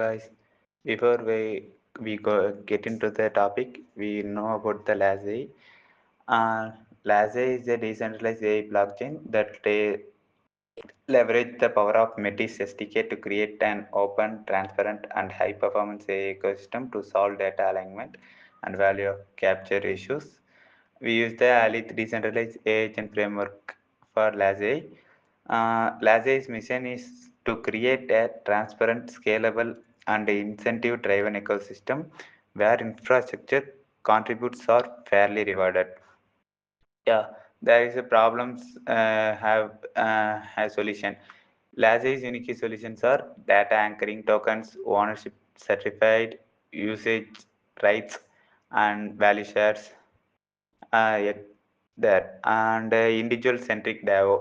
guys. Before we get into the topic, we know about the LazAI. LazAI is a decentralized AI blockchain that leverage the power of Metis SDK to create an open, transparent, and high-performance AI ecosystem to solve data alignment and value capture issues. We use the Alith decentralized AI agent framework for LazAI. LazAI's mission is to create a transparent, scalable, and incentive-driven ecosystem where infrastructure contributes are fairly rewarded. Yeah, there is a problems have solution. LazAI's unique solutions are data anchoring tokens, ownership certified, usage rights, and value shares. Yeah, there and individual centric DAO,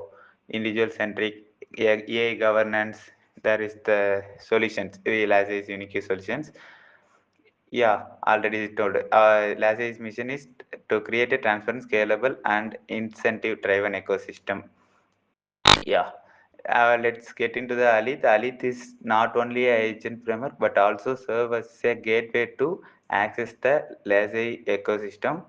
individual centric AI governance. There is the solutions. LazAI's unique solutions. Yeah, already told. LazAI's mission is to create a transparent, scalable, and incentive-driven ecosystem. Yeah. Let's get into the Alith. Alith is not only a agent framework but also serve as a gateway to access the LazAI ecosystem.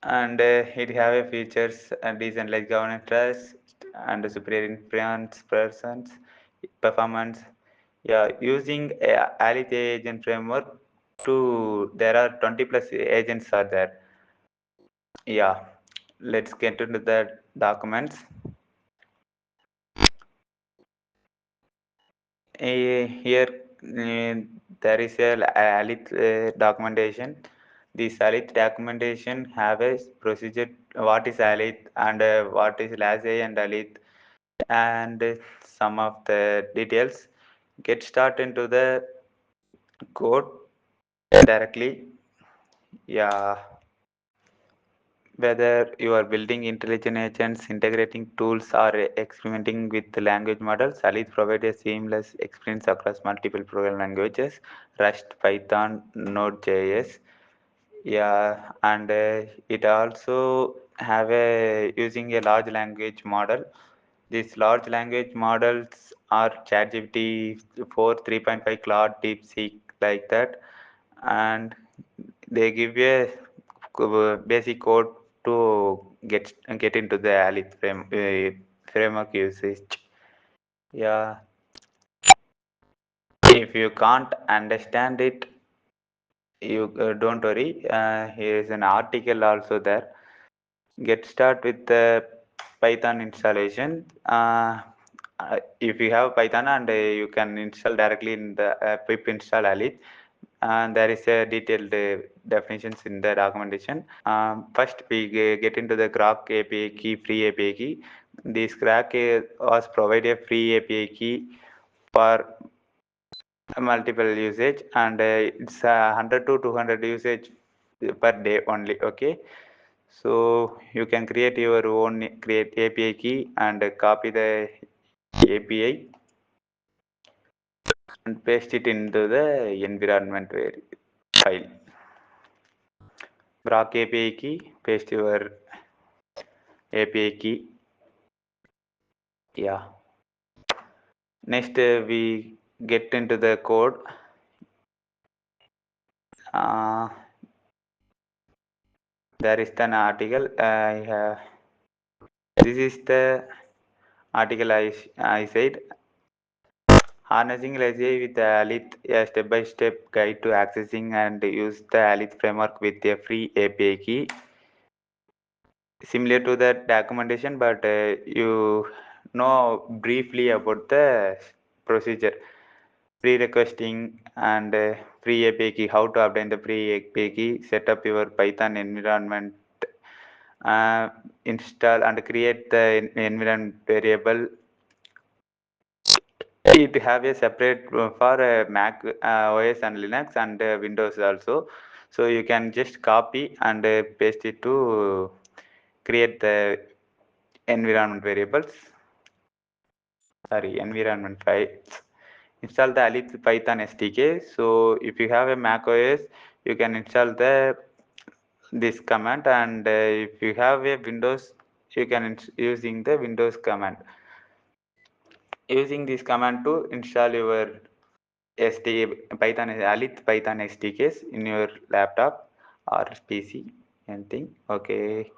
And it have a features and decentralized governance trust and superior inference persons performance. Yeah, using Alith AI agent framework to there are 20 plus agents are there. Yeah, let's get into the documents. Here there is a Alith documentation. This Alith documentation have a procedure. What is Alith and what is LazAI and Alith and some of the details. Get start into the code directly. Yeah, whether you are building intelligent agents, integrating tools, or experimenting with the language models, Alith provides a seamless experience across multiple programming languages, Rust, Python, Node.js. Yeah, and it also have a using a large language model. These large language models are ChatGPT 4, 3.5, Claude, DeepSeek, like that, and they give you a basic code to get into the Alith framework usage. Yeah, if you can't understand it, you don't worry. Here is an article also there. Get start with the Python installation. If you have Python and you can install directly in the pip install Alith, and there is a detailed definitions in the documentation. First, we get into the Grok API key, free API key. This Grok was provided a free API key for multiple usage, and it's 100 to 200 usage per day only. Okay, so you can create your own create API key and copy the API and paste it into the environment file. Grok API key, paste your API key. Yeah. Next, we get into the code. There is an article. This is the article I said. Harnessing LazAI with the Alith, a step-by-step guide to accessing and use the Alith framework with a free API key. Similar to that documentation, but you know briefly about the procedure, pre-requesting and free API key, how to obtain the free API key, set up your Python environment, install and create the environment variable. It have a separate for Mac OS and Linux and Windows also. So you can just copy and paste it to create the environment variables. Sorry, environment files. Install the Alith Python SDK. So if you have a Mac OS, you can install the this command, and if you have a Windows, you can using the Windows command. Using this command to install your Python Alith Python SDKs in your laptop or PC, anything. Okay,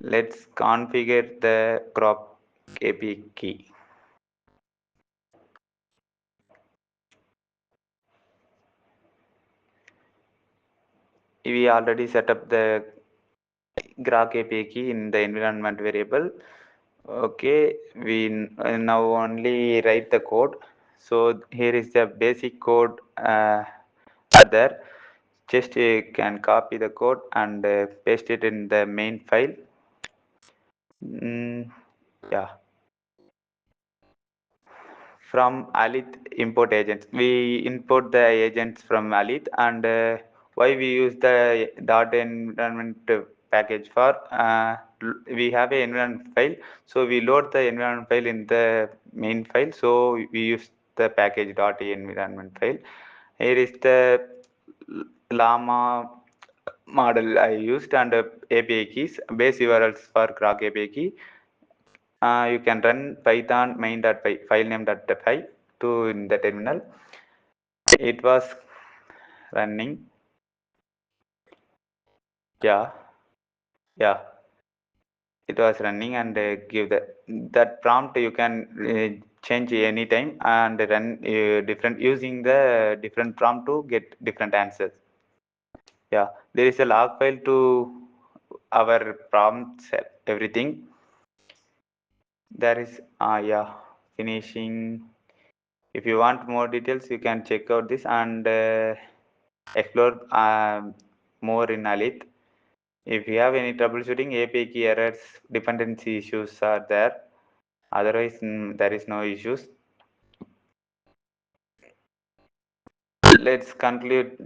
let's configure the crop API key. We already set up the grok API key in the environment variable. Okay, we now only write the code. So here is the basic code there. Just you can copy the code and paste it in the main file. Yeah. From Alith import agents. We import the agents from Alith, and why we use the dot environment package for we have a environment file, so we load the environment file in the main file, so we use the package dot environment file. Here is the llama model I used, and API keys, base URLs for grok API key. You can run python main.py filename.py to in the terminal. It was running. Yeah, yeah, it was running, and give that prompt you can change anytime and run different using the different prompt to get different answers. Yeah, there is a log file to our prompts, everything. There is yeah, finishing. If you want more details, you can check out this and explore more in Alith. If you have any troubleshooting, API key errors, dependency issues are there. Otherwise, there is no issues. Let's conclude.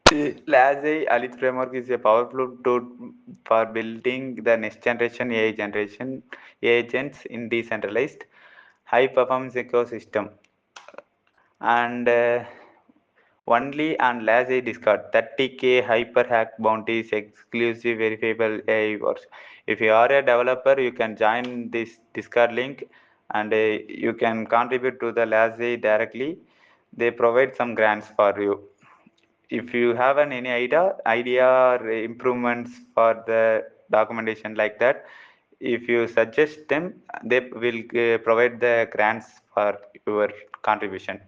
LazAI Alith Framework is a powerful tool for building the next generation AI agents in decentralized high performance ecosystem. And only on LazAI Discord, 30K hyperhack bounties, exclusive verifiable AI works. If you are a developer, you can join this Discord link, and you can contribute to the LazAI directly. They provide some grants for you. If you have any idea or improvements for the documentation like that, if you suggest them, they will provide the grants for your contribution.